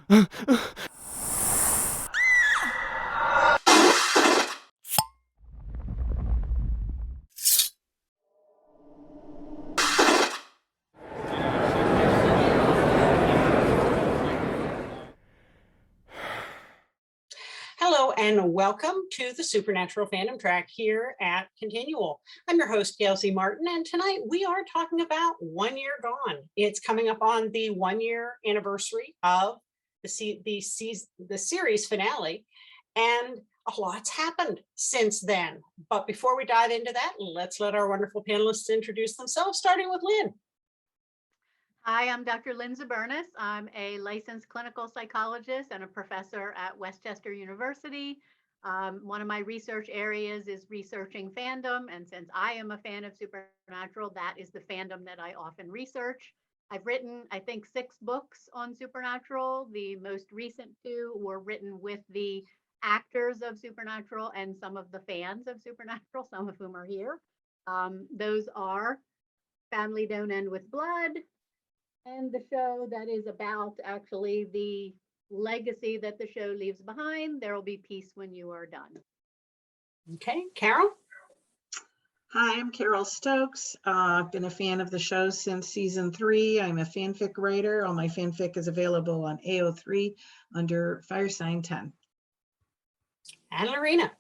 Hello and welcome to the Supernatural Fandom Track here at Continual. I'm your host, Gail C. Martin, and tonight we are talking about 1 Year Gone. It's coming up on the 1 year anniversary of the series finale, and a lot's happened since then. But before we dive into that, let's let our wonderful panelists introduce themselves, starting with Lynn. Hi, I'm Dr. Lynn Zubernis. I'm a licensed clinical psychologist and a professor at Westchester University. One of my research areas is researching fandom, and since I am a fan of Supernatural, that is the fandom that I often research. I've written, I think, 6 books on Supernatural. The most recent 2 were written with the actors of Supernatural and some of the fans of Supernatural, some of whom are here. Those are Family Don't End with Blood, and the show that is about actually the legacy that the show leaves behind. There will be peace when you are done. Okay, Carole? Hi, I'm Carole Stokes. I've been a fan of the show since season 3. I'm a fanfic writer. All my fanfic is available on AO3 under Fire Sign 10. And Laurena.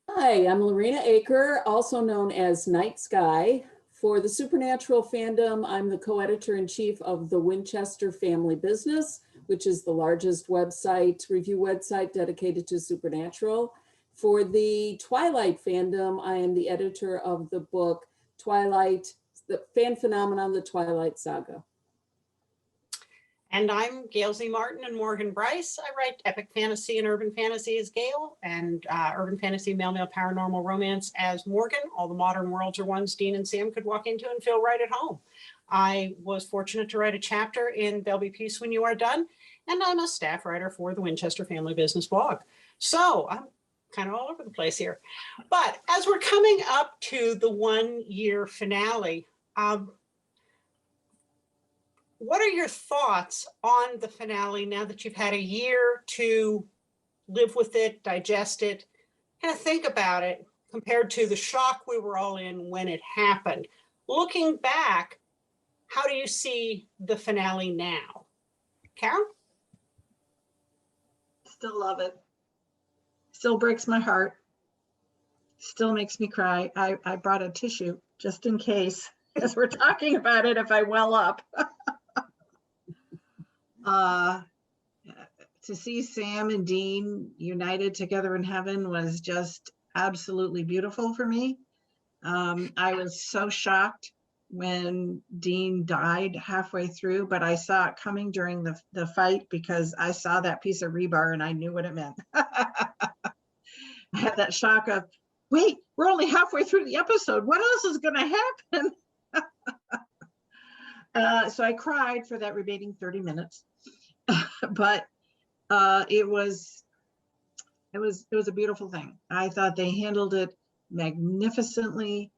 Hi, I'm Laurena Aker, also known as Night Sky. For the Supernatural fandom, I'm the co-editor-in-chief of the Winchester Family Business, which is the largest review website dedicated to Supernatural. For the Twilight fandom, I am the editor of the book Twilight, the fan phenomenon, the Twilight Saga. And I'm Gail Z. Martin and Morgan Bryce. I write epic fantasy and urban fantasy as Gail, and urban fantasy, male paranormal romance as Morgan. All the modern worlds are ones Dean and Sam could walk into and feel right at home. I was fortunate to write a chapter in There'll Be Peace When You Are Done, and I'm a staff writer for the Winchester Family Business blog. So I'm kind of all over the place here. But as we're coming up to the 1 year finale, what are your thoughts on the finale now that you've had a year to live with it, digest it, kind of think about it compared to the shock we were all in when it happened? Looking back, how do you see the finale now? Carole? Still love it. Still breaks my heart. Still makes me cry. I brought a tissue just in case, as we're talking about it, if I well up. To see Sam and Dean united together in heaven was just absolutely beautiful for me. I was so shocked when Dean died halfway through, but I saw it coming during the fight because I saw that piece of rebar and I knew what it meant. I had that shock of, wait, we're only halfway through the episode. What else is going to happen? So I cried for that remaining 30 minutes. But it was a beautiful thing. I thought they handled it magnificently,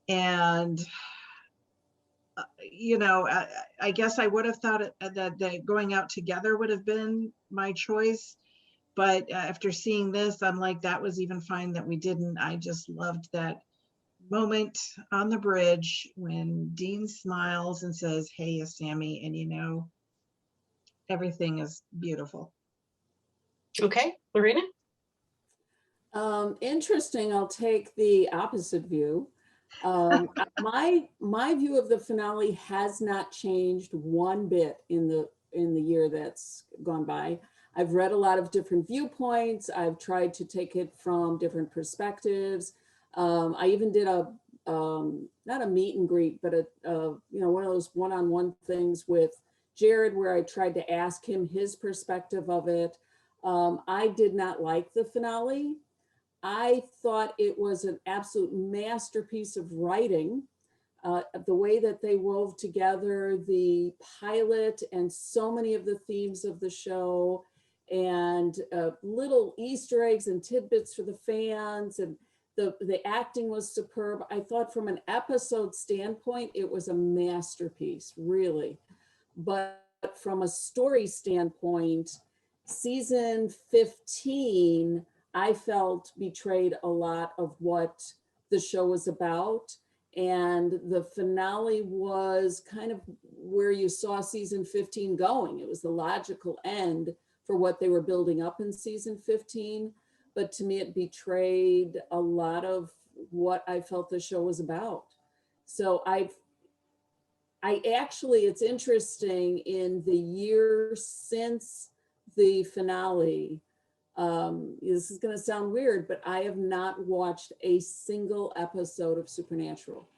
and I guess I would have thought that going out together would have been my choice, but after seeing this, I'm like, that was even fine that we didn't. I just loved that moment on the bridge when Dean smiles and says, "Hey, Sammy," and everything is beautiful. Okay, Laurena? Interesting. I'll take the opposite view. My view of the finale has not changed one bit in the year that's gone by. I've read a lot of different viewpoints. I've tried to take it from different perspectives. I even did not a meet and greet, but one of those one-on-one things with Jared, where I tried to ask him his perspective of it. I did not like the finale. I thought it was an absolute masterpiece of writing. The way that they wove together the pilot and so many of the themes of the show, and little Easter eggs and tidbits for the fans, and the acting was superb. I thought from an episode standpoint, it was a masterpiece, really. But from a story standpoint, season 15, I felt betrayed a lot of what the show was about. And the finale was kind of where you saw season 15 going. It was the logical end for what they were building up in season 15. But to me, it betrayed a lot of what I felt the show was about. So it's interesting, in the year since the finale, this is going to sound weird, but I have not watched a single episode of Supernatural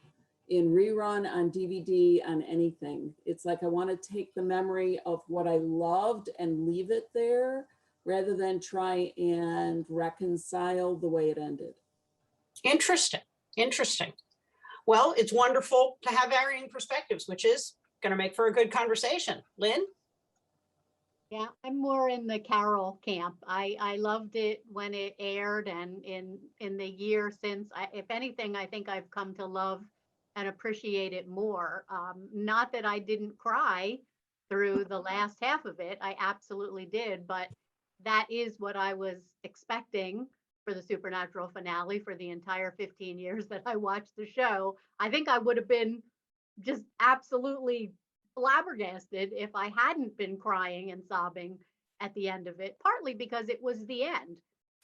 in rerun, on DVD, on anything. It's like I want to take the memory of what I loved and leave it there, rather than try and reconcile the way it ended. Interesting. Interesting. Well, it's wonderful to have varying perspectives, which is going to make for a good conversation. Lynn? Yeah, I'm more in the Carole camp. I loved it when it aired, and in the year since, if anything, I think I've come to love and appreciate it more. Not that I didn't cry through the last half of it, I absolutely did, but that is what I was expecting for the Supernatural finale for the entire 15 years that I watched the show. I think I would have been just absolutely flabbergasted if I hadn't been crying and sobbing at the end of it, partly because it was the end.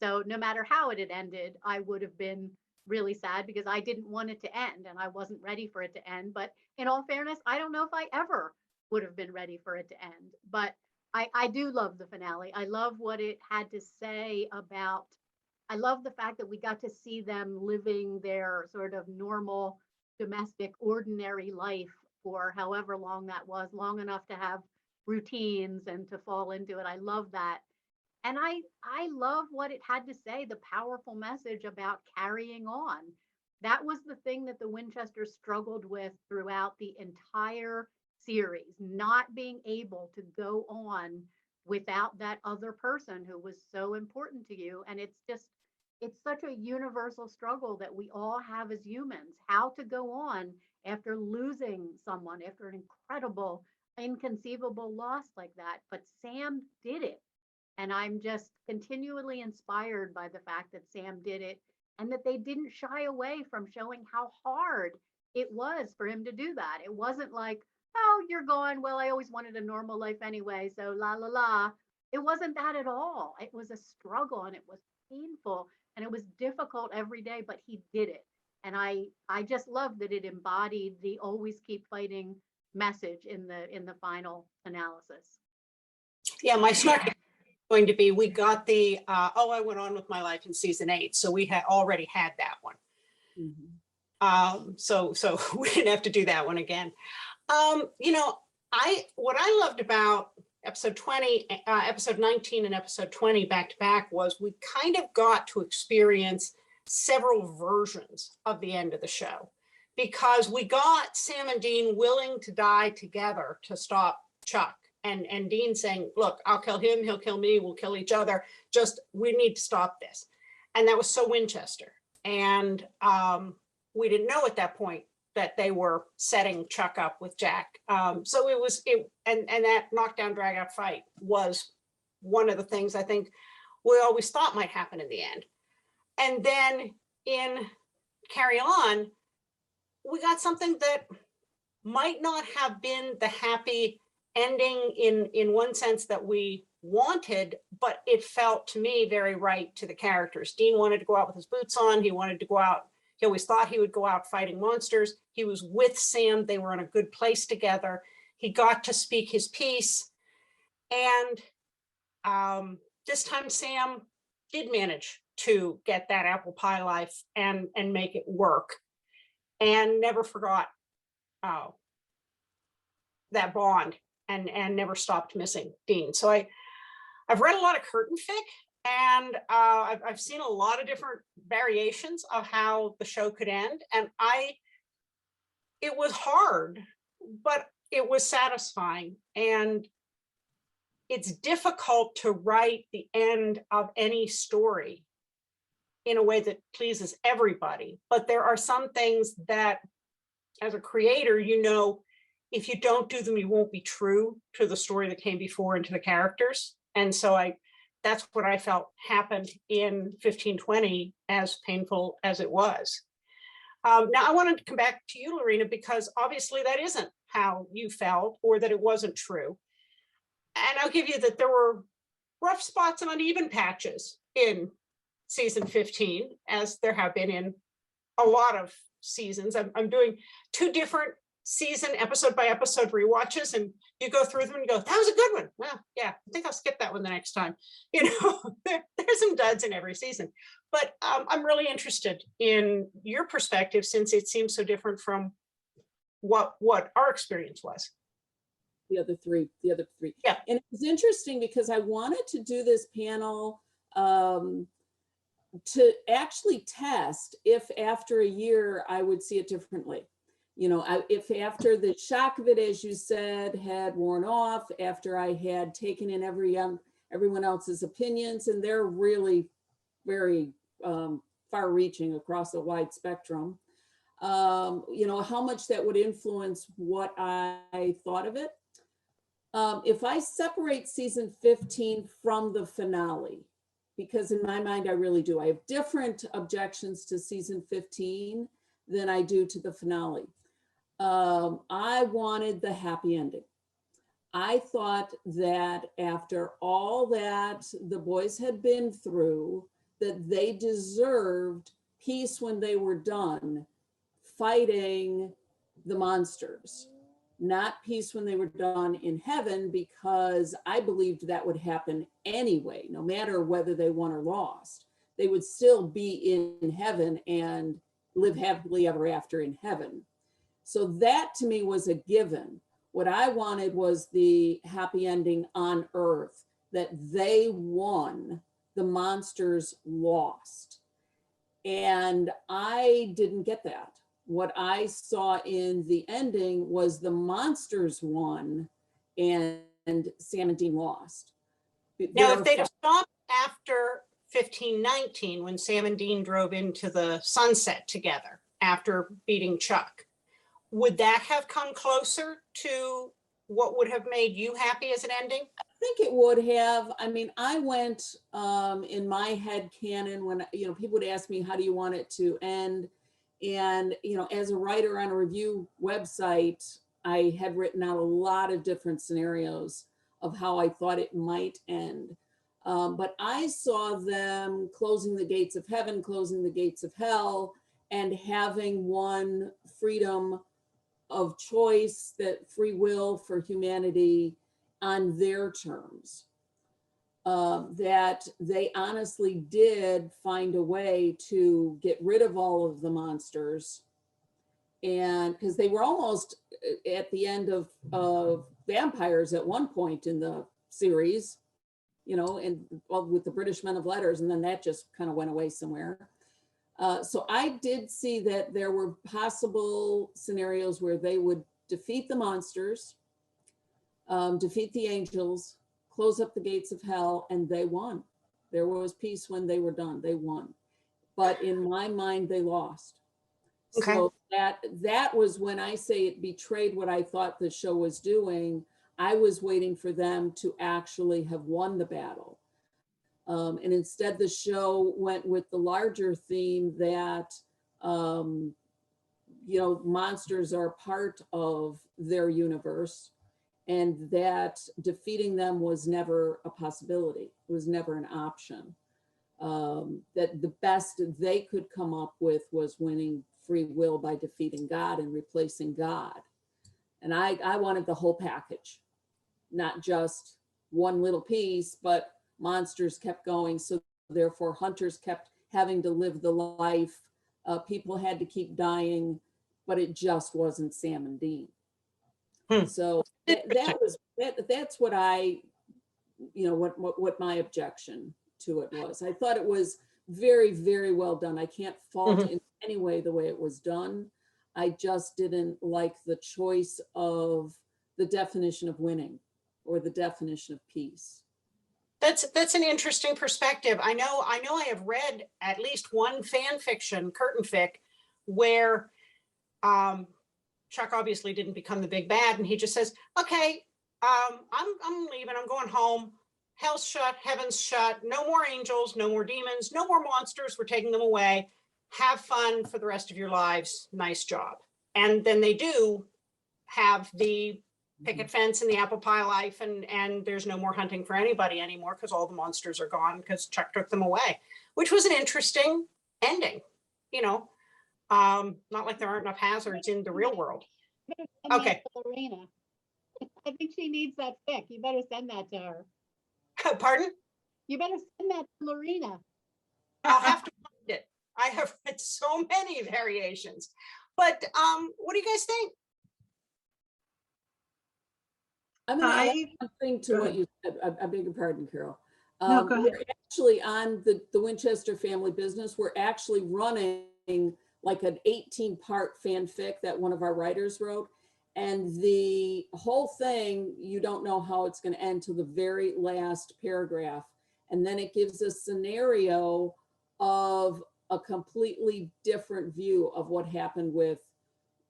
So no matter how it had ended, I would have been really sad because I didn't want it to end and I wasn't ready for it to end. But in all fairness, I don't know if I ever would have been ready for it to end. But I do love the finale. I love what it had to say about, I love the fact that we got to see them living their sort of normal, domestic, ordinary life for however long that was, long enough to have routines and to fall into it. I love that. And I love what it had to say, the powerful message about carrying on. That was the thing that the Winchesters struggled with throughout the entire series, not being able to go on without that other person who was so important to you. And it's such a universal struggle that we all have as humans, how to go on after losing someone, after an incredible, inconceivable loss like that. But Sam did it. And I'm just continually inspired by the fact that Sam did it and that they didn't shy away from showing how hard it was for him to do that. It wasn't like, oh, you're gone. Well, I always wanted a normal life anyway. So la, la, la. It wasn't that at all. It was a struggle and it was painful and it was difficult every day, but he did it. And I just love that it embodied the always keep fighting message in the final analysis. Yeah, my snark is going to be, we got the, I went on with my life in season 8. So we had already had that one. Mm-hmm. So we didn't have to do that one again. What I loved about episode 20, episode 19 and episode 20 back to back was we kind of got to experience several versions of the end of the show, because we got Sam and Dean willing to die together to stop Chuck, and Dean saying, look, I'll kill him, he'll kill me, we'll kill each other, just we need to stop this. And that was so Winchester. And we didn't know at that point that they were setting Chuck up with Jack. So and that knockdown drag out fight was one of the things I think we always thought might happen in the end. And then in Carry On, we got something that might not have been the happy ending in one sense that we wanted, but it felt to me very right to the characters. Dean wanted to go out with his boots on. He wanted to go out. He always thought he would go out fighting monsters. He was with Sam. They were in a good place together. He got to speak his piece. And this time Sam did manage to get that apple pie life and make it work, and never forgot that bond, and never stopped missing Dean. So I've read a lot of curtain fic, and I've seen a lot of different variations of how the show could end, and it was hard, but it was satisfying. And it's difficult to write the end of any story in a way that pleases everybody. But there are some things that, as a creator, if you don't do them, you won't be true to the story that came before and to the characters. And so that's what I felt happened in 1520, as painful as it was. Now I wanted to come back to you, Laurena, because obviously that isn't how you felt, or that it wasn't true. And I'll give you that there were rough spots and uneven patches in season 15, as there have been in a lot of seasons. I'm doing 2 different season episode by episode rewatches, and you go through them and you go, that was a good one. Well, yeah, I think I'll skip that one the next time. You know, there's some duds in every season, but I'm really interested in your perspective, since it seems so different from what our experience was. The other three. Yeah. And it was interesting because I wanted to do this panel to actually test if after a year I would see it differently. You know, if after the shock of it, as you said, had worn off, after I had taken in everyone else's opinions, and they're really very far-reaching across a wide spectrum, you know, how much that would influence what I thought of it. If I separate season 15 from the finale, because in my mind, I really do, I have different objections to season 15 than I do to the finale. I wanted the happy ending. I thought that after all that the boys had been through, that they deserved peace when they were done fighting the monsters, not peace when they were done in heaven, because I believed that would happen anyway, no matter whether they won or lost. They would still be in heaven and live happily ever after in heaven. So that to me was a given. What I wanted was the happy ending on earth, that they won, the monsters lost. And I didn't get that. What I saw in the ending was the monsters won and Sam and Dean lost. Now, if they'd have stopped after 1519, when Sam and Dean drove into the sunset together after beating Chuck, would that have come closer to what would have made you happy as an ending? I think it would have. I mean, I went in my head canon when, you know, people would ask me, how do you want it to end? And, you know, as a writer on a review website, I had written out a lot of different scenarios of how I thought it might end. But I saw them closing the gates of heaven, closing the gates of hell, and having one freedom of choice, that free will for humanity on their terms. That they honestly did find a way to get rid of all of the monsters. And because they were almost at the end of vampires at one point in the series, you know, and well, with the British Men of Letters, and then that just kind of went away somewhere. So I did see that there were possible scenarios where they would defeat the monsters, defeat the angels, close up the gates of hell, and they won. There was peace when they were done. They won. But in my mind, they lost. Okay. So that was when I say it betrayed what I thought the show was doing. I was waiting for them to actually have won the battle. And instead the show went with the larger theme that, you know, monsters are part of their universe, and that defeating them was never a possibility. It was never an option. That the best they could come up with was winning free will by defeating God and replacing God. And I wanted the whole package, not just one little piece, but monsters kept going. So therefore hunters kept having to live the life. People had to keep dying, but it just wasn't Sam and Dean. So that's what I, you know, what my objection to it was. I thought it was very, very well done. I can't fault in any way the way it was done. I just didn't like the choice of the definition of winning or the definition of peace. That's an interesting perspective. I know I have read at least one fan fiction, curtain fic, where Chuck obviously didn't become the big bad, and he just says, okay, I'm leaving, I'm going home. Hell's shut, heaven's shut, no more angels, no more demons, no more monsters, we're taking them away. Have fun for the rest of your lives. Nice job. And then they do have the picket fence and the apple pie life, and there's no more hunting for anybody anymore because all the monsters are gone because Chuck took them away, which was an interesting ending. You know, not like there aren't enough hazards in the real world. Okay. Laurena. I think she needs that fic. You better send that to her. Pardon? You better send that to Laurena. I'll have to find it. I have read so many variations. But what do you guys think? I'm going to add something to what you said. I beg your pardon, Carol. No, go ahead. We're actually on the Winchester family business. We're actually running like an 18-part fanfic that one of our writers wrote. And the whole thing, you don't know how it's going to end till the very last paragraph. And then it gives a scenario of a completely different view of what happened with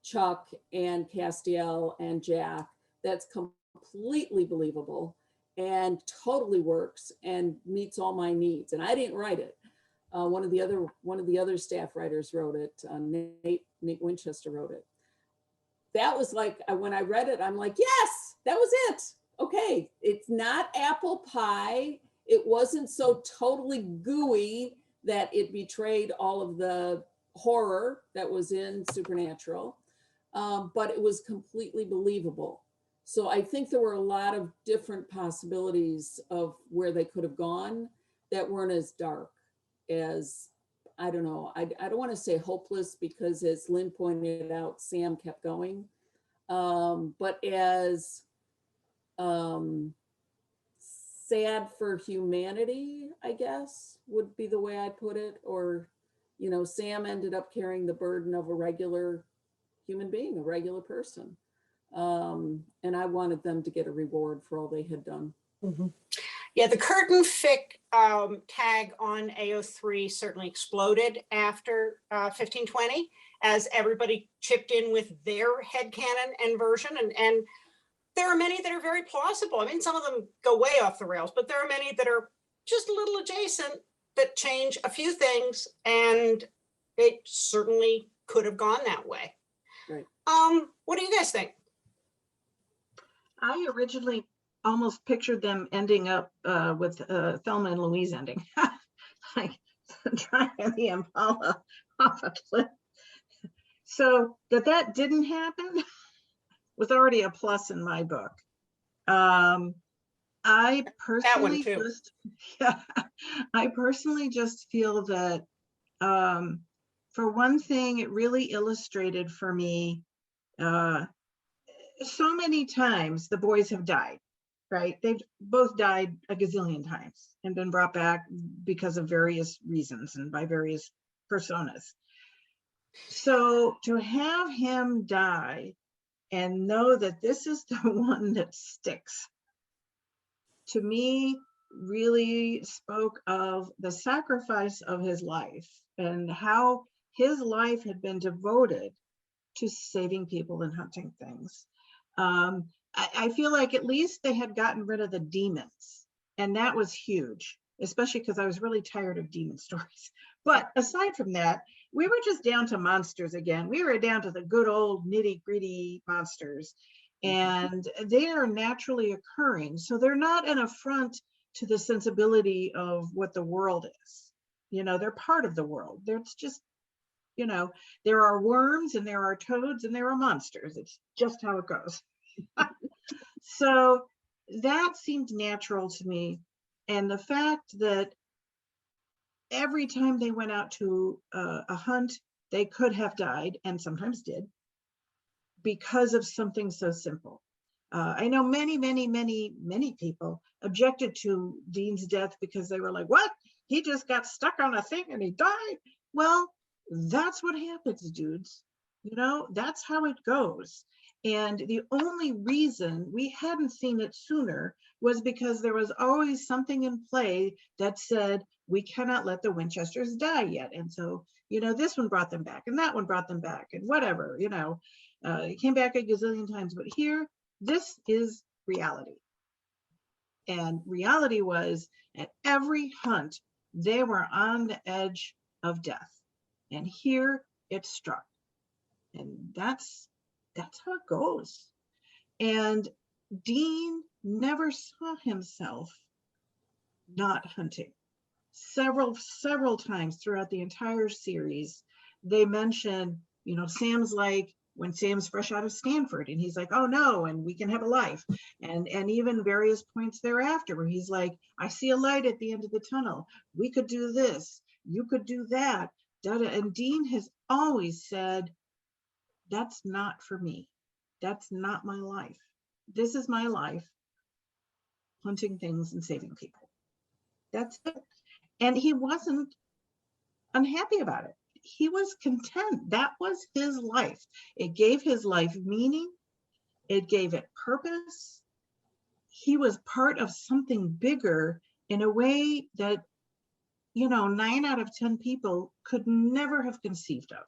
Chuck and Castiel and Jack. That's completely believable and totally works and meets all my needs. And I didn't write it. One of the other staff writers wrote it. Nate Winchester wrote it. That was like, when I read it, I'm like, yes, that was it. Okay, it's not apple pie. It wasn't so totally gooey that it betrayed all of the horror that was in Supernatural, but it was completely believable. So I think there were a lot of different possibilities of where they could have gone that weren't as dark as, I don't know, I don't want to say hopeless because as Lynn pointed out, Sam kept going, but as sad for humanity, I guess, would be the way I'd put it. Or, you know, Sam ended up carrying the burden of a regular human being, a regular person. And I wanted them to get a reward for all they had done. Mm-hmm. Yeah, the curtain fic tag on AO3 certainly exploded after 1520 as everybody chipped in with their headcanon and version. And there are many that are very plausible. I mean, some of them go way off the rails, but there are many that are just a little adjacent that change a few things, and it certainly could have gone that way. Right. What do you guys think? I originally almost pictured them ending up with Thelma and Louise ending, like driving the Impala off a cliff. So that didn't happen was already a plus in my book. I personally just feel that for one thing, it really illustrated for me so many times the boys have died, right? They've both died a gazillion times and been brought back because of various reasons and by various personas. So to have him die and know that this is the one that sticks, to me, really spoke of the sacrifice of his life and how his life had been devoted to saving people and hunting things. I feel like at least they had gotten rid of the demons, and that was huge, especially because I was really tired of demon stories. But aside from that, we were just down to monsters again. We were down to the good old nitty-gritty monsters, and they are naturally occurring. So they're not an affront to the sensibility of what the world is. You know, they're part of the world. It's just, you know, there are worms and there are toads and there are monsters. It's just how it goes. So that seemed natural to me. And the fact that every time they went out to a hunt, they could have died, and sometimes did, because of something so simple. I know many people objected to Dean's death because they were like, what? He just got stuck on a thing and he died. Well, that's what happens, dudes. You know, that's how it goes. And the only reason we hadn't seen it sooner was because there was always something in play that said, we cannot let the Winchesters die yet. And so, you know, this one brought them back and that one brought them back and whatever, you know. He came back a gazillion times, but here, this is reality. And reality was at every hunt, they were on the edge of death. And here it struck. And that's how it goes. And Dean never saw himself not hunting. Several times throughout the entire series, they mention, Sam's like, when Sam's fresh out of Stanford and he's like, oh no, and we can have a life. And even various points thereafter where he's like, I see a light at the end of the tunnel. We could do this. You could do that. And Dean has always said, that's not for me. That's not my life. This is my life, hunting things and saving people. That's it. And he wasn't unhappy about it. He was content. That was his life. It gave his life meaning. It gave it purpose. He was part of something bigger in a way that, 9 out of 10 people could never have conceived of.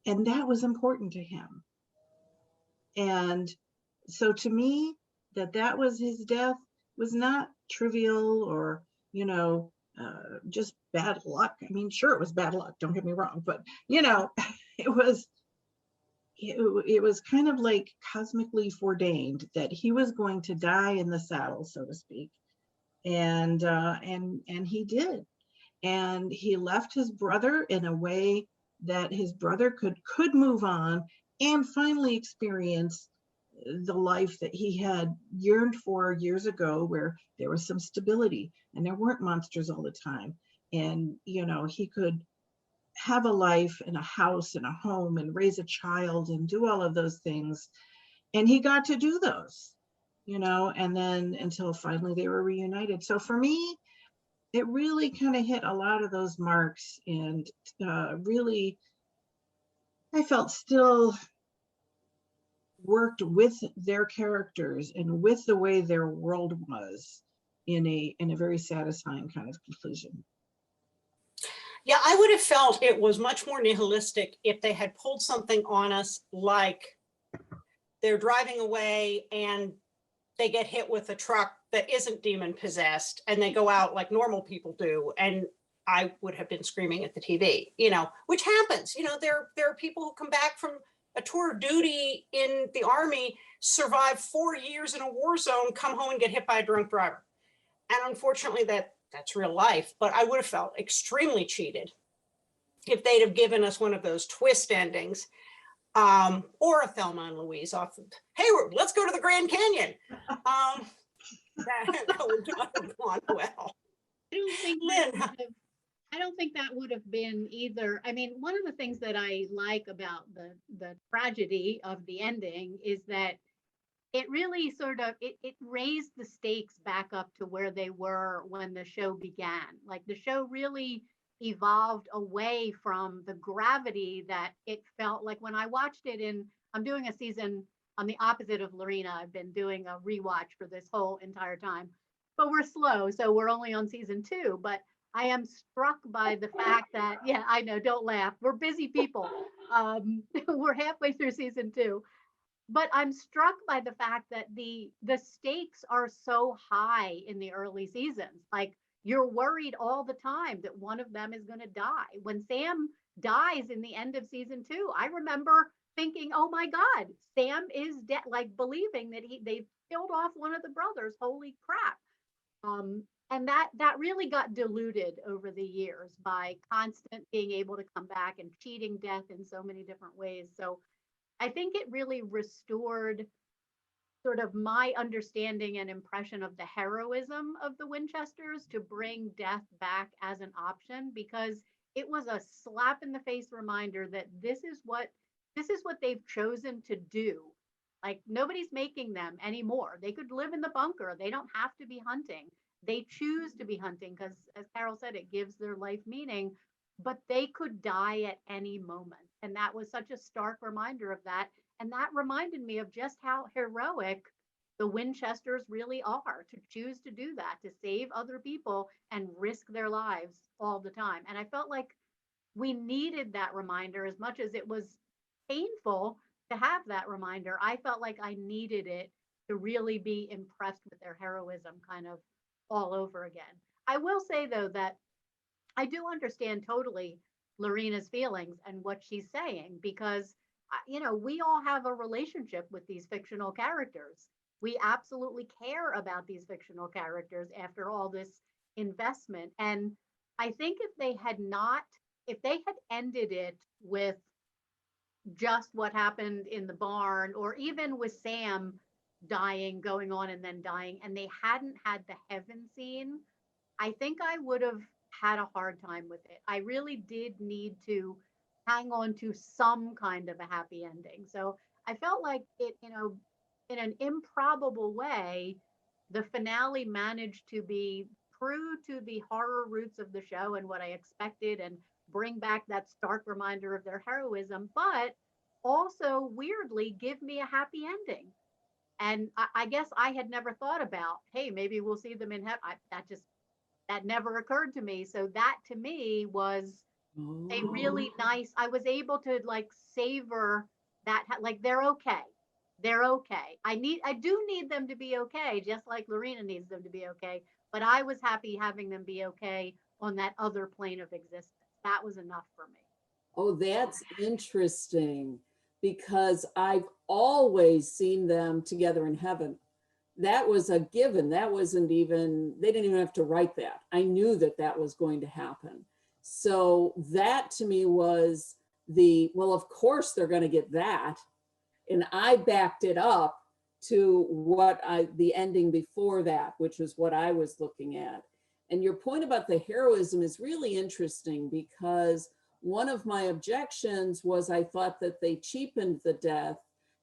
And that was important to him. And so to me, that was his death was not trivial or, just bad luck. I mean, sure, it was bad luck, don't get me wrong, but it was kind of like cosmically foreordained that he was going to die in the saddle, so to speak. And he did. And he left his brother in a way that his brother could move on and finally experience the life that he had yearned for years ago, where there was some stability and there weren't monsters all the time. And, he could have a life and a house and a home and raise a child and do all of those things. And he got to do those, and then until finally they were reunited. So for me, it really kind of hit a lot of those marks, and really, I felt still worked with their characters and with the way their world was in a very satisfying kind of conclusion. Yeah, I would have felt it was much more nihilistic if they had pulled something on us like they're driving away and they get hit with a truck that isn't demon possessed and they go out like normal people do. And I would have been screaming at the TV, which happens. There are people who come back from a tour of duty in the Army, survive 4 years in a war zone, come home and get hit by a drunk driver. And unfortunately, that's real life. But I would have felt extremely cheated if they'd have given us one of those twist endings, or a Thelma and Louise off of, hey, let's go to the Grand Canyon. That would not have gone well. Lynn. I don't think that would have been either. I mean, one of the things that I like about the tragedy of the ending is that it really it raised the stakes back up to where they were when the show began. Like the show really evolved away from the gravity that it felt like when I watched it I'm doing a season on the opposite of Laurena. I've been doing a rewatch for this whole entire time, but we're slow. So we're only on season 2, but I am struck by the fact that, yeah, I know, don't laugh. We're busy people. We're halfway through season 2. But I'm struck by the fact that the stakes are so high in the early seasons. Like you're worried all the time that one of them is going to die. When Sam dies in the end of season 2, I remember thinking, oh my God, Sam is dead, like believing that they killed off one of the brothers. Holy crap. And that really got diluted over the years by constant being able to come back and cheating death in so many different ways. So I think it really restored sort of my understanding and impression of the heroism of the Winchesters to bring death back as an option, because it was a slap in the face reminder that this is what they've chosen to do. Like nobody's making them anymore. They could live in the bunker. They don't have to be hunting. They choose to be hunting because, as Carole said, it gives their life meaning, but they could die at any moment. And that was such a stark reminder of that. And that reminded me of just how heroic the Winchesters really are to choose to do that, to save other people and risk their lives all the time. And I felt like we needed that reminder as much as it was painful to have that reminder. I felt like I needed it to really be impressed with their heroism kind of all over again. I will say though that I do understand totally Lorena's feelings and what she's saying because, we all have a relationship with these fictional characters. We absolutely care about these fictional characters after all this investment. And I think if they had ended it with just what happened in the barn, or even with Sam dying, going on and then dying, and they hadn't had the heaven scene, I think I would have had a hard time with it. I really did need to hang on to some kind of a happy ending. So I felt like it, in an improbable way, the finale managed to be true to the horror roots of the show and what I expected and bring back that stark reminder of their heroism, but also weirdly give me a happy ending. And I guess I had never thought about, hey, maybe we'll see them in heaven. That never occurred to me. So that to me was a really nice, I was able to like savor that, like they're okay. They're okay. I do need them to be okay, just like Laurena needs them to be okay. But I was happy having them be okay on that other plane of existence. That was enough for me. Oh, that's interesting because I've always seen them together in heaven. That was a given. That wasn't even, they didn't even have to write that. I knew that that was going to happen. So that to me was well, of course they're going to get that. And I backed it up to the ending before that, which was what I was looking at. And your point about the heroism is really interesting because one of my objections was I thought that they cheapened the death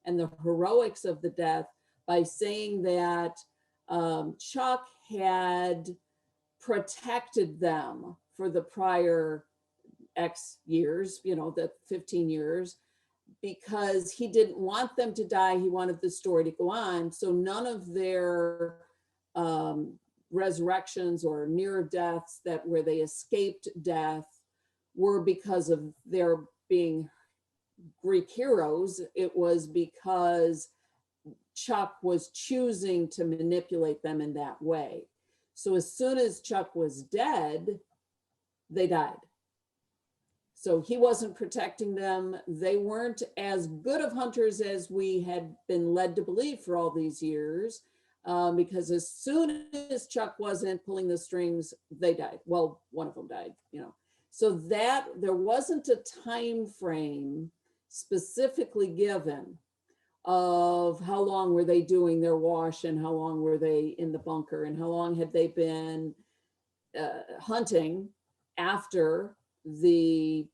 and the heroics of the death by saying that Chuck had protected them for the prior X years, the 15 years, because he didn't want them to die. He wanted the story to go on. So none of their resurrections or near deaths where they escaped death were because of their being Greek heroes. It was because Chuck was choosing to manipulate them in that way. So as soon as Chuck was dead, they died. So he wasn't protecting them. They weren't as good of hunters as we had been led to believe for all these years, because as soon as Chuck wasn't pulling the strings, they died. Well, one of them died, So that there wasn't a time frame specifically given of how long were they doing their wash and how long were they in the bunker and how long had they been hunting after the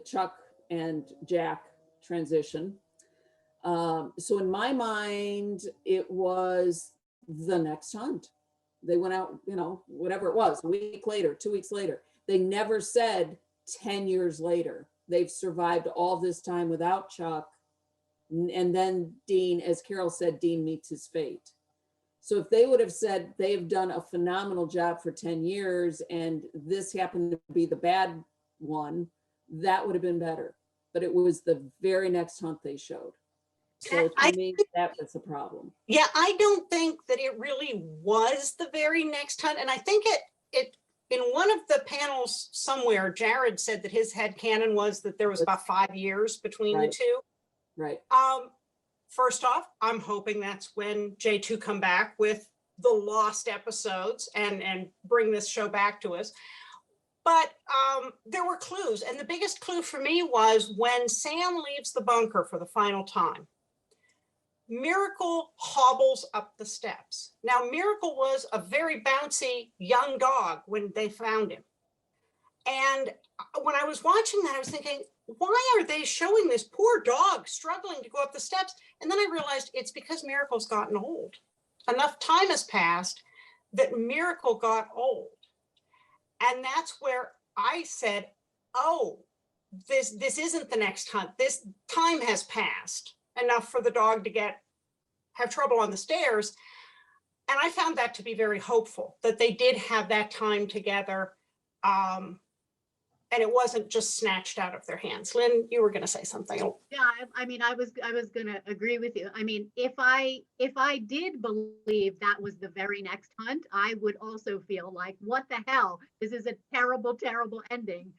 Chuck and Jack transition. So in my mind, it was the next hunt. They went out, whatever it was, a week later, 2 weeks later. They never said 10 years later. They've survived all this time without Chuck. And then Dean, as Carole said, Dean meets his fate. So if they would have said they've done a phenomenal job for 10 years and this happened to be the bad one, that would have been better. But it was the very next hunt they showed. So to me, that was a problem. Yeah, I don't think that it really was the very next hunt. And I think it in one of the panels somewhere, Jared said that his headcanon was that there was about 5 years between the two. Right. First off, I'm hoping that's when J2 come back with the lost episodes and bring this show back to us. But there were clues. And the biggest clue for me was when Sam leaves the bunker for the final time, Miracle hobbles up the steps. Now, Miracle was a very bouncy young dog when they found him. And when I was watching that, I was thinking, why are they showing this poor dog struggling to go up the steps? And then I realized it's because Miracle's gotten old. Enough time has passed that Miracle got old. And that's where I said, oh, this isn't the next hunt. This time has passed enough for the dog to have trouble on the stairs. And I found that to be very hopeful, that they did have that time together. and it wasn't just snatched out of their hands. Lynn, you were going to say something. Yeah, I mean, I was gonna agree with you. I mean, if I did believe that was the very next hunt, I would also feel like, what the hell? This is a terrible, terrible ending.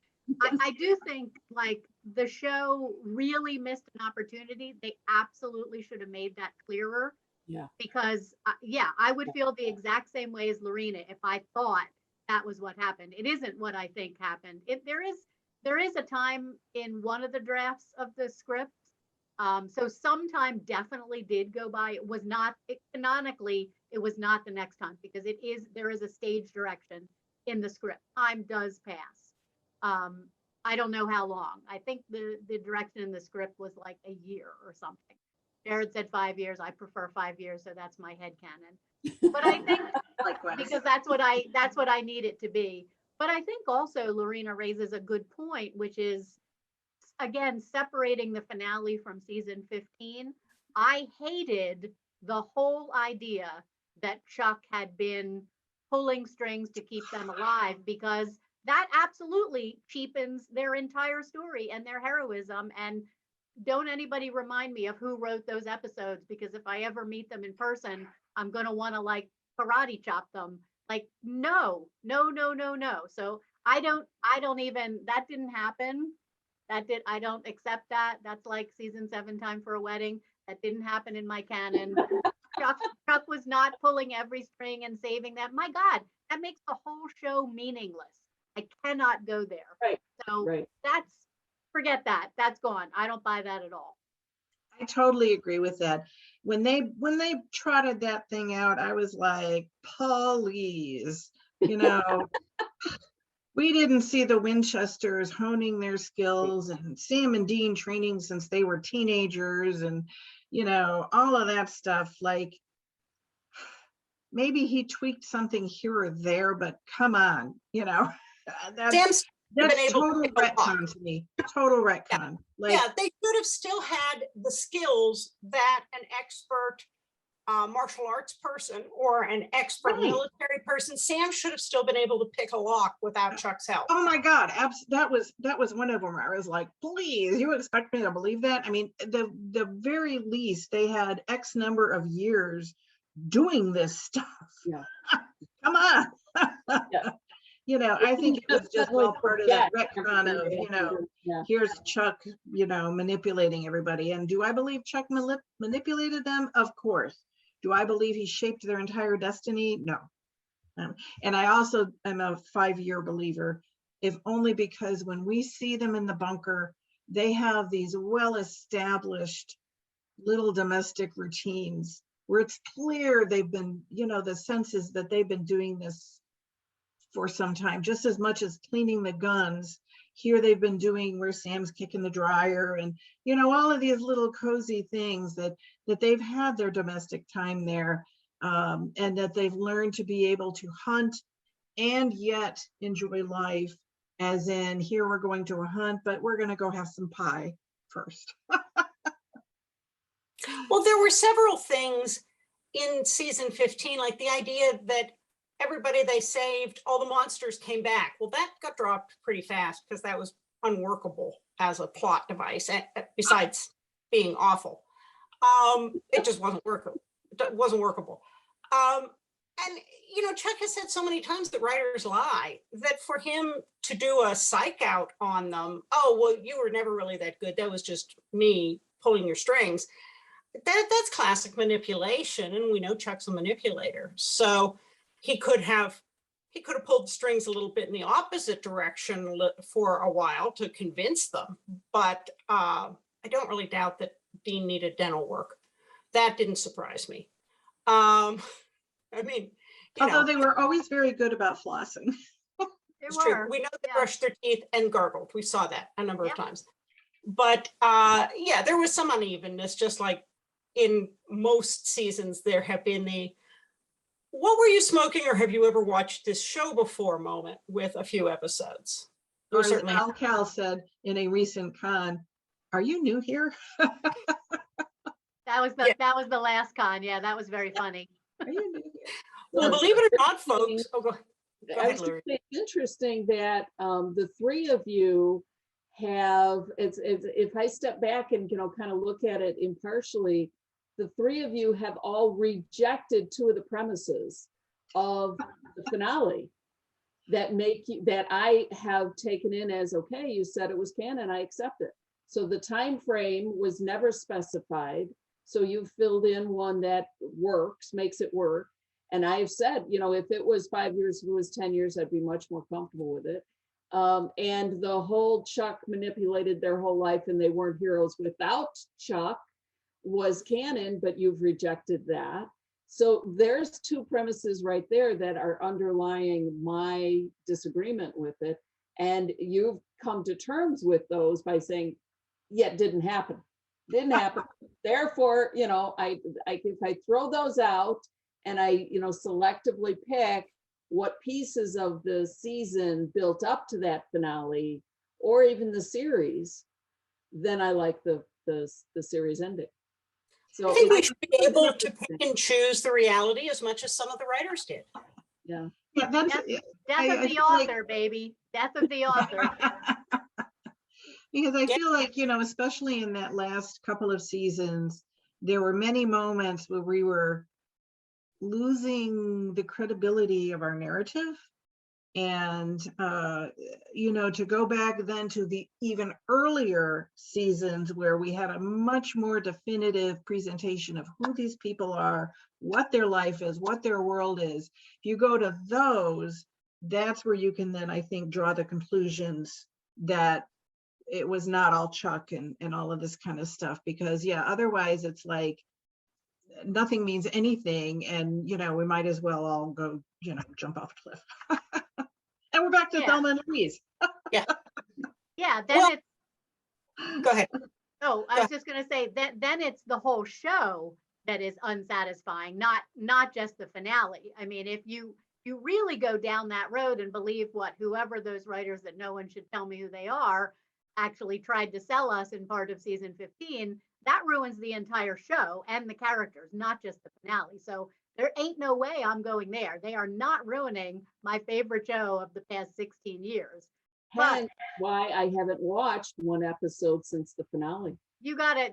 I do think like the show really missed an opportunity. They absolutely should have made that clearer. Yeah. Because yeah, I would feel the exact same way as Laurena if I thought that was what happened. It isn't what I think happened. There is a time in one of the drafts of the script. So some time definitely did go by. It was not canonically, it was not the next hunt because there is a stage direction in the script. Time does pass. I don't know how long. I think the direction in the script was like a year or something. Jared said 5 years. I prefer 5 years, so that's my headcanon. But I think Likewise. because that's what I need it to be. But I think also Laurena raises a good point, which is again separating the finale from season 15. I hated the whole idea that Chuck had been pulling strings to keep them alive because that absolutely cheapens their entire story and their heroism. And don't anybody remind me of who wrote those episodes, because if I ever meet them in person, I'm going to want to like karate chop them. Like, no. So I don't even, that didn't happen. I don't accept that. That's like season 7 Time for a Wedding. That didn't happen in my canon. Chuck was not pulling every string and saving them. My God, that makes the whole show meaningless. I cannot go there. Right. So Right. forget that. That's gone. I don't buy that at all. I totally agree with that. When they trotted that thing out, I was like, please, we didn't see the Winchesters honing their skills and Sam and Dean training since they were teenagers and, all of that stuff. Like, maybe he tweaked something here or there, but come on, Sam's been that's able total to pick up. retcon to me. Total retcon. Like, Yeah, they should have still had the skills that an expert martial arts person or an expert Right. military person, Sam should have still been able to pick a lock without Chuck's help. oh my God, that was one of them. I was like, please, you expect me to believe that? I mean, the very least, they had X number of years doing this stuff. Yeah. Come on. Yeah. I think it was just all part of that Forget retcon of, everything. Yeah. here's Chuck, manipulating everybody. And do I believe Chuck manipulated them? Of course. Do I believe he shaped their entire destiny? No. And I also am a 5-year believer, if only because when we see them in the bunker, they have these well-established little domestic routines where it's clear they've been, the sense is that they've been doing this for some time, just as much as cleaning the guns. Here they've been doing where Sam's kicking the dryer and, all of these little cozy things that they've had their domestic time there, and that they've learned to be able to hunt and yet enjoy life, as in, here we're going to a hunt, but we're going to go have some pie first. Well, there were several things in season 15, like the idea that everybody they saved, all the monsters came back. Well, that got dropped pretty fast because that was unworkable as a plot device, besides being awful. It just wasn't workable. It wasn't workable. And, Chuck has said so many times that writers lie, that for him to do a psych out on them, oh, well, you were never really that good. That was just me pulling your strings. That's classic manipulation. And we know Chuck's a manipulator. So he could have pulled the strings a little bit in the opposite direction for a while to convince them. But I don't really doubt that Dean needed dental work. That didn't surprise me. I mean, although they were always very good about flossing. It's true. We know they brushed their teeth and gargled. We saw that a number of times. But yeah, there was some unevenness, just like in most seasons there have been the "what were you smoking, or have you ever watched this show before" moment with a few episodes. Or as Al Cal said in a recent con, "Are you new here?" That was the last con. Yeah, that was very funny. Are you new here? Well, believe it or not, folks. Oh, Go I ahead, was gonna Larry. say, it's interesting that the three of you have, if I step back and, kind of look at it impartially, the three of you have all rejected two of the premises of the finale that I have taken in as, okay, you said it was canon, I accept it. So the time frame was never specified. So you filled in one that works, makes it work. And I've said, if it was 5 years, if it was 10 years, I'd be much more comfortable with it. And the whole Chuck manipulated their whole life and they weren't heroes without Chuck was canon, but you've rejected that. So there's two premises right there that are underlying my disagreement with it. And you've come to terms with those by saying, yeah, it didn't happen. Didn't happen. Therefore, if I throw those out and I, selectively pick what pieces of the season built up to that finale, or even the series, then I like the series ending. So I think we should be able to pick and choose the reality as much as some of the writers did. yeah. Yeah, that's Death of the feel like- author, baby. Death of the author. because I Yeah. feel like, especially in that last couple of seasons, there were many moments where we were losing the credibility of our narrative. And, to go back then to the even earlier seasons where we had a much more definitive presentation of who these people are, what their life is, what their world is. If you go to those, that's where you can then, I think, draw the conclusions that it was not all Chuck and all of this kind of stuff. Because, yeah, otherwise it's like nothing means anything. And, we might as well all go, jump off a cliff. And we're back to Yeah. Thelma and Louise. Yeah, then Well- it's, Go ahead. oh, I was just gonna say that then it's the whole show that is unsatisfying, not just the finale. I mean, if you really go down that road and believe what whoever those writers that no one should tell me who they are actually tried to sell us in part of season 15, that ruins the entire show and the characters, not just the finale. So there ain't no way I'm going there. They are not ruining my favorite show of the past 16 years. But Hence why I haven't watched one episode since the finale. you gotta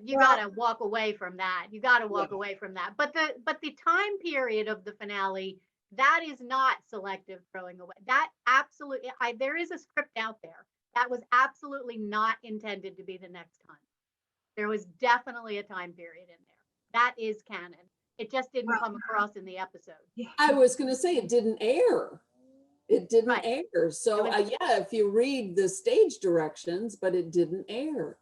walk away from that. You gotta walk away from that. But the time period of the finale, that is not selective throwing away. That absolutely, there is a script out there that was absolutely not intended to be the next time. There was definitely a time period in there. That is canon. It just didn't come across in the episode. I was going to say it didn't air. It didn't Right. air. So yeah, if you read the stage directions, but it didn't air.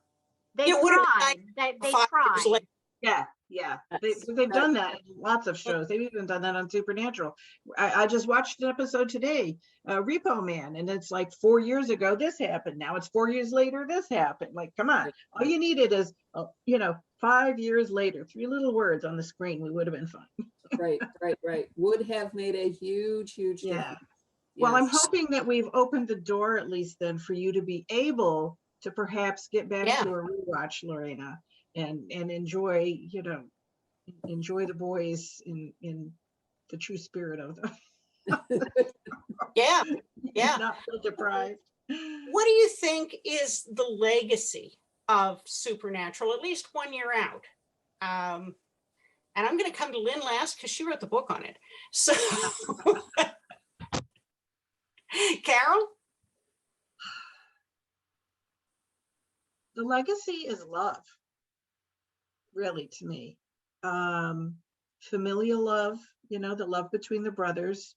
They It would've tried. been They 5 years tried. later. Yeah. That's- They've done that in lots of shows. They've even done that on Supernatural. I just watched an episode today, Repo Man, and it's like 4 years ago this happened. Now it's 4 years later this happened. Like, come on. All you needed is, 5 years later, 3 little words on the screen. We would have been fine. Right. Would have made a huge Yeah. difference. Well, I'm Yes. hoping that we've opened the door at least then for you to be able to perhaps get back Yeah. to a rewatch, Laurena, and enjoy, enjoy the boys in the true spirit of them. Yeah. Yeah. Not feel deprived. What do you think is the legacy of Supernatural, at least 1 year out? And I'm going to come to Lynn last because she wrote the book on it. So, Carole? The legacy is love, really, to me. Familial love, the love between the brothers,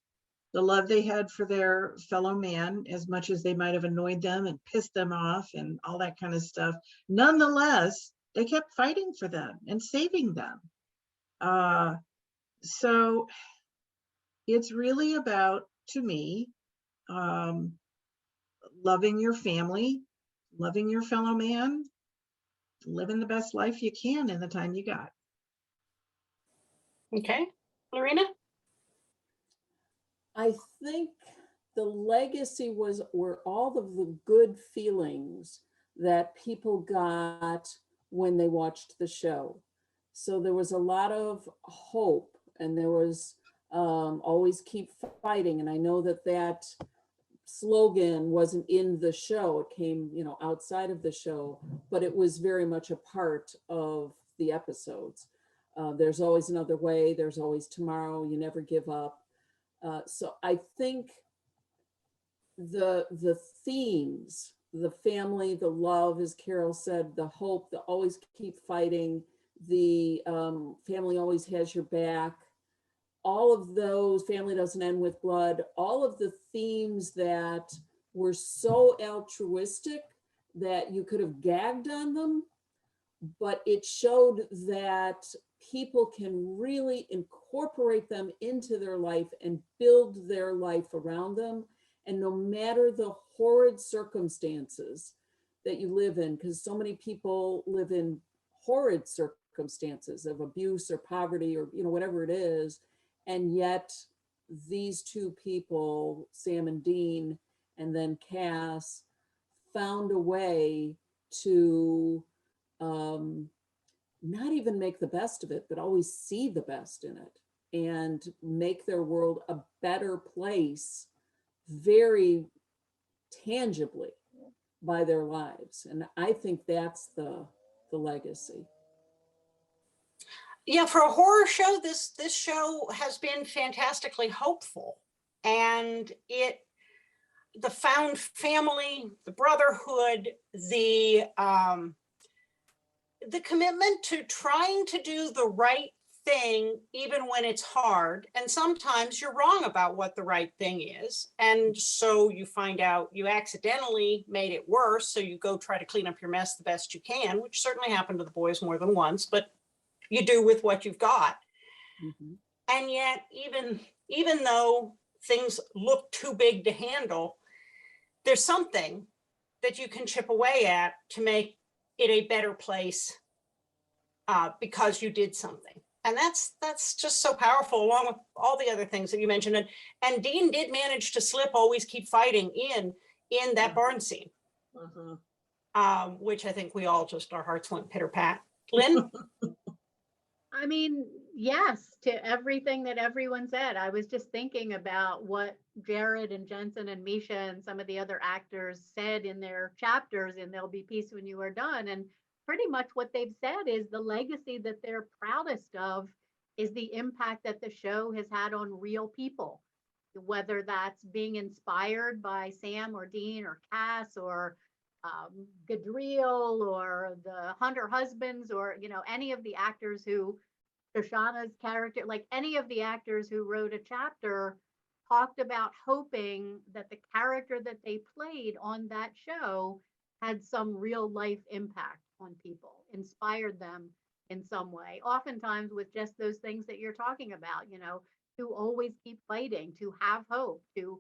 the love they had for their fellow man, as much as they might have annoyed them and pissed them off and all that kind of stuff. Nonetheless, they kept fighting for them and saving them. So it's really about, to me, loving your family, loving your fellow man, living the best life you can in the time you got. Okay. Laurena? I think the legacy were all of the good feelings that people got when they watched the show. So there was a lot of hope, and there was always keep fighting. And I know that that slogan wasn't in the show. It came, you know, outside of the show, but it was very much a part of the episodes. There's always another way. There's always tomorrow. You never give up. So I think the themes, the family, the love, as Carole said, the hope, the always keep fighting, the family always has your back, all of those, family doesn't end with blood, all of the themes that were so altruistic that you could have gagged on them, but it showed that people can really incorporate them into their life and build their life around them. And no matter the horrid circumstances that you live in, because so many people live in horrid circumstances of abuse or poverty or, you know, whatever it is, and yet these two people, Sam and Dean, and then Cass, found a way to not even make the best of it, but always see the best in it and make their world a better place very tangibly by their lives. And I think that's the legacy. Yeah, for a horror show, this show has been fantastically hopeful. And the found family, the brotherhood, the commitment to trying to do the right thing, even when it's hard. And sometimes you're wrong about what the right thing is. And so you find out you accidentally made it worse. So you go try to clean up your mess the best you can, which certainly happened to the boys more than once, but you do with what you've got. Mhm. And yet, even though things look too big to handle, there's something that you can chip away at to make it a better place because you did something. And that's just so powerful, along with all the other things that you mentioned. And Dean did manage to slip always keep fighting in that barn scene, which I think we all just, our hearts went pitter pat. Lynn? I mean, yes, to everything that everyone said. I was just thinking about what Jared and Jensen and Misha and some of the other actors said in their chapters in There'll Be Peace When You Are Done. And pretty much what they've said is the legacy that they're proudest of is the impact that the show has had on real people, whether that's being inspired by Sam or Dean or Cass or Gadriel or the Hunter husbands, or, you know, any of the actors who, Shoshana's character, like any of the actors who wrote a chapter talked about hoping that the character that they played on that show had some real life impact on people, inspired them in some way, oftentimes with just those things that you're talking about, you know, to always keep fighting, to have hope, to,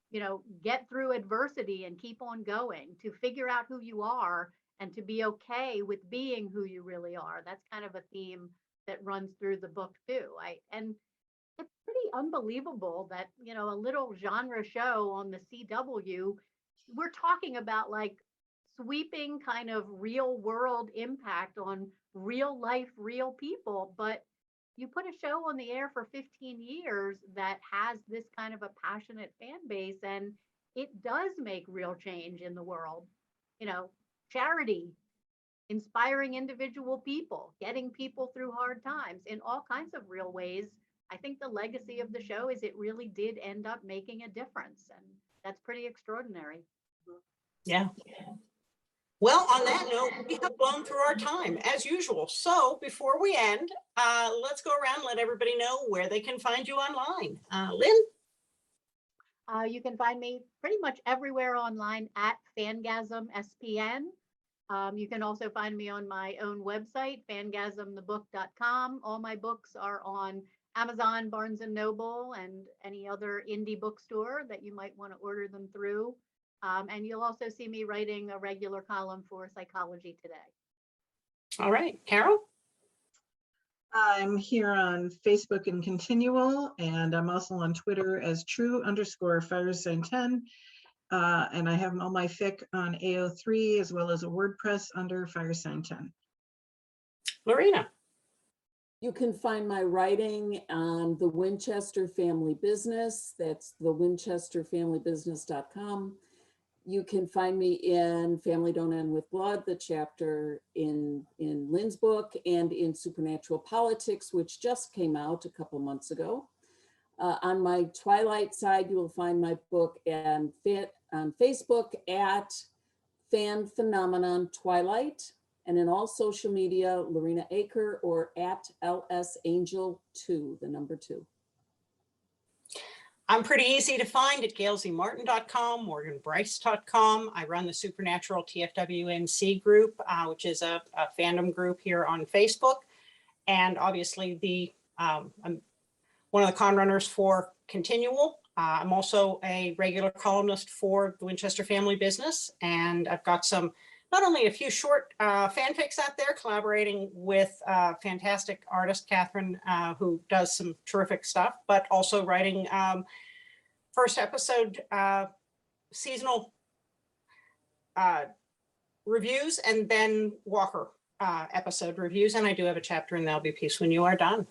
you know, get through adversity and keep on going, to figure out who you are and to be okay with being who you really are. That's kind of a theme that runs through the book too. And it's pretty unbelievable that, you know, a little genre show on the CW, we're talking about like sweeping kind of real world impact on real life, real people, but you put a show on the air for 15 years that has this kind of a passionate fan base, and it does make real change in the world. You know, charity, inspiring individual people, getting people through hard times in all kinds of real ways. I think the legacy of the show is it really did end up making a difference, and that's pretty extraordinary. Yeah. Well, on that note, we have blown through our time as usual. So before we end, let's go around and let everybody know where they can find you online. Lynn? You can find me pretty much everywhere online at Fangasm SPN. You can also find me on my own website, fangasmthebook.com. All my books are on Amazon, Barnes and Noble, and any other indie bookstore that you might want to order them through. And you'll also see me writing a regular column for Psychology Today. All right, Carole? I'm here on Facebook and Continual, and I'm also on Twitter as true_firesign10. And I have all my fic on AO3 as well as a WordPress under Firesign10. Laurena? You can find my writing on the Winchester Family Business. That's thewinchesterfamilybusiness.com. You can find me in Family Don't End with Blood, the chapter in Lynn's book, and in Supernatural Politics, which just came out a couple months ago. On my Twilight side, you will find my book on Facebook at Fan Phenomenon Twilight, and in all social media, Laurena Aker or at LSAngel2, the number 2. I'm pretty easy to find at gailzmartin.com, morganbryce.com. I run the Supernatural TFWNC group, which is a fandom group here on Facebook. And obviously I'm one of the con runners for Continual. I'm also a regular columnist for the Winchester Family Business. And I've got not only a few short fanfics out there, collaborating with fantastic artist Catherine, who does some terrific stuff, but also writing first episode seasonal reviews, and then Walker episode reviews. And I do have a chapter in There'll Be Peace When You Are Done.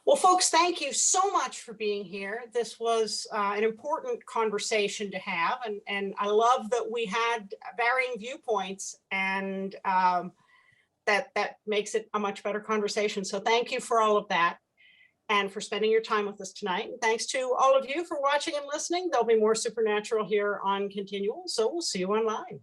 Well, folks, thank you so much for being here. This was an important conversation to have, and I love that we had varying viewpoints, and that makes it a much better conversation. So thank you for all of that and for spending your time with us tonight. And thanks to all of you for watching and listening. There'll be more Supernatural here on Continual, so we'll see you online.